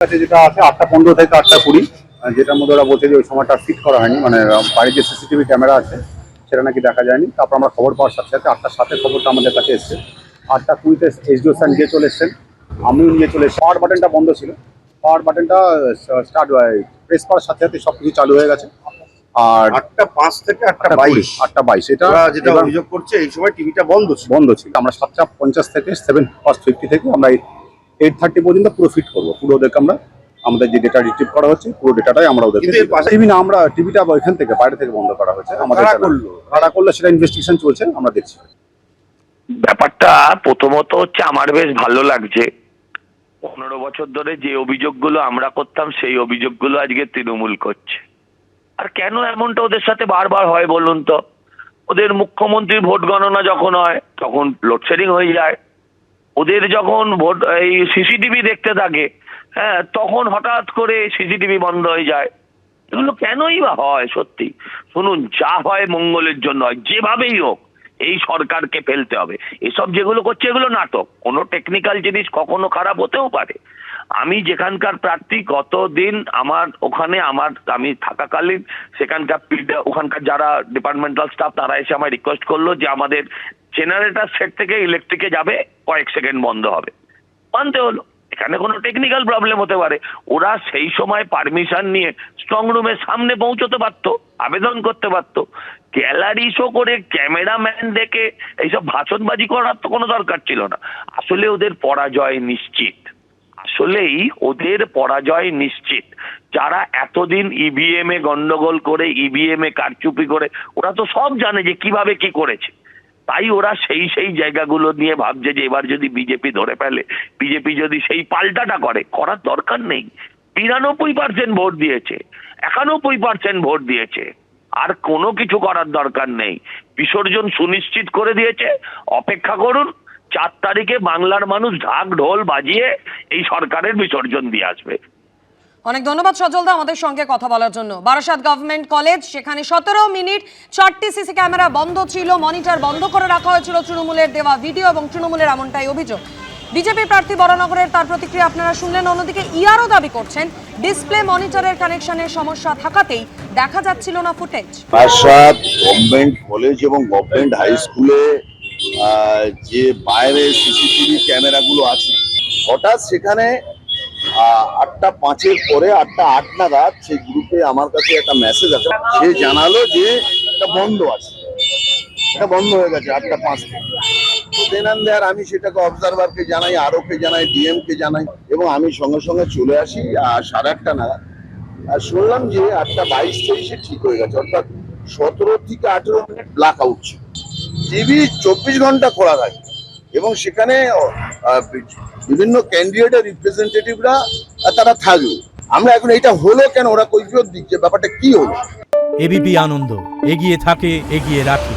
কাছে যেটা আছে 8:15 থেকে 8:20, যেটার মধ্যে ওরা বলছে যে ওই সময়টা ফিট করা হয়নি, মানে বাড়ির যে সিসিটিভি ক্যামেরা আছে সেটা নাকি দেখা যায়নি। তারপর আমরা খবর পাওয়ার সাথে সাথে 8:07 খবরটা আমাদের কাছে এসছে। 8:20 এসডিও স্যার নিজে চলে এসছেন, আমিও নিয়ে চলে এসেছি। পাওয়ার বাটনটা বন্ধ ছিল, পাওয়ার বাটনটা স্টার্ট প্রেস করার সাথে সাথে সবকিছু চালু হয়ে গেছে। আর 8:05 থেকে 8:22 এটা যেটা অভিযোগ করছে এই সময় টিভিটা বন্ধ ছিল। আমরা 7:50 থেকে 7:50 থেকে আমরা 8:30 পর্যন্ত পুরো ফিট করবো। পুরো ওদেরকে আমরা আমাদের যে ডেটা রিট্রিভ করা হচ্ছে পুরো ডেটাটাই আমরা ওদেরকে টিভি না, আমরা টিভিটা এখান থেকে বাইরে থেকে বন্ধ করা হয়েছে। আমাদের কারা করলো সেটা ইনভেস্টিগেশন চলছে, আমরা দেখছি। ব্যাপারটা প্রথমত হচ্ছে আমার বেশ ভালো লাগছে। 15 বছর ধরে যে অভিযোগগুলো আমরা করতাম সেই অভিযোগগুলো আজকে তৃণমূল করছে। আর কেন এমনটা ওদের সাথে বারবার হয় বলুন তো? ওদের মুখ্যমন্ত্রীর ভোট গণনা যখন হয় তখন লোডশেডিং হয়ে যায়। ওদের যখন ভোট এই সিসিটিভি দেখতে থাকে, হ্যাঁ, তখন হঠাৎ করে সিসিটিভি বন্ধ হয়ে যায়। এগুলো কেনই বা হয়? সত্যি শুনুন, যা হয় মঙ্গলের জন্য হয়, যেভাবেই হোক এই সরকারকে ফেলতে হবে। এসব যেগুলো করছে এগুলো নাটক। কোনো টেকনিক্যাল জিনিস কখনো খারাপ হতেও পারে। আমি যেখানকার প্রার্থী, গতদিন আমি থাকাকালীন সেখানকার ওখানকার যারা ডিপার্টমেন্টাল স্টাফ তারা এসে আমায় রিকোয়েস্ট করলো যে আমাদের জেনারেটর সেট থেকে ইলেকট্রিকে যাবে, কয়েক সেকেন্ড বন্ধ হবে। মানতে হলো, এখানে কোনো টেকনিক্যাল প্রবলেম হতে পারে। ওরা সেই সময় পারমিশন নিয়ে স্ট্রং রুমের সামনে পৌঁছতে পারতো, আবেদন করতে পারতো। গ্যালারি শো করে ক্যামেরাম্যান ডেকে এইসব ভাষণবাজি করার তো কোনো দরকার ছিল না। আসলে ওদের পরাজয় নিশ্চিত, যারা এতদিন ইভিএম এ গন্ডগোল করে, ইভিএম এ কারচুপি করে, ওরা তো সব জানে যে কিভাবে কি করেছে। তাই ওরা সেই জায়গাগুলো নিয়ে ভাবছে যে এবার যদি বিজেপি ধরে ফেলে, বিজেপি যদি সেই পাল্টাটা করার দরকার নেই। 92% ভোট দিয়েছে, 91% ভোট দিয়েছে, আর কোনো কিছু করার দরকার নেই। বিসর্জন সুনিশ্চিত করে দিয়েছে। অপেক্ষা করুন, 4 তারিখে বাংলার মানুষ ঢাক ঢোল বাজিয়ে এই সরকারের বিসর্জন দিয়ে আসবে। অনেক ধন্যবাদ সজলদা আমাদের সঙ্গে কথা বলার জন্য। বারাসাত গভর্নমেন্ট কলেজ, সেখানে 17 মিনিট 4টি সিসি ক্যামেরা বন্ধ ছিল, মনিটর বন্ধ করে রাখা হয়েছিল। তৃণমূলের দেওয়া ভিডিও এবং তৃণমূলের এমনটাই অভিযোগ। বিজেপি প্রার্থী বরানগরের তার প্রতিক্রিয়া আপনারা শুনলেন। অন্যদিকে ইয়ারও দাবি করছেন ডিসপ্লে মনিটরের কানেকশনের সমস্যা থাকাতেই দেখা যাচ্ছিল না ফুটেজ। বারাসাত গভর্নমেন্ট কলেজ এবং গভর্নমেন্ট হাই স্কুলে যে বাইরে সিসিটিভি ক্যামেরাগুলো আছে, হঠাৎ সেখানে 8:05 পরে 8:08 নাগাদ সেই গ্রুপে আমার কাছে একটা মেসেজ আছে। সে জানালো যে এটা বন্ধ আছে, এটা বন্ধ হয়ে গেছে 8:05 থেকে। দেনান্দার আমি সেটাকে অবজারভারকে জানাই, আরোকে জানাই, ডিএম কে জানাই, এবং আমি সঙ্গে সঙ্গে চলে আসি 8:30 নাগাদ। আর শুনলাম যে 8:22-23 ঠিক হয়ে গেছে, অর্থাৎ 17 থেকে 18 মিনিট ব্ল্যাক আউট ছিল। টিভি 24 ঘন্টা খোলা থাকে এবং সেখানে বিভিন্ন ক্যান্ডিডেটের রিপ্রেজেন্টেটিভরা তারা থাকবে। আমরা এখন এটা হলো কেন, ওরা কৈফিয়ত দিচ্ছে ব্যাপারটা কি হলো। এবিপি আনন্দ, এগিয়ে থাকে, এগিয়ে রাখে।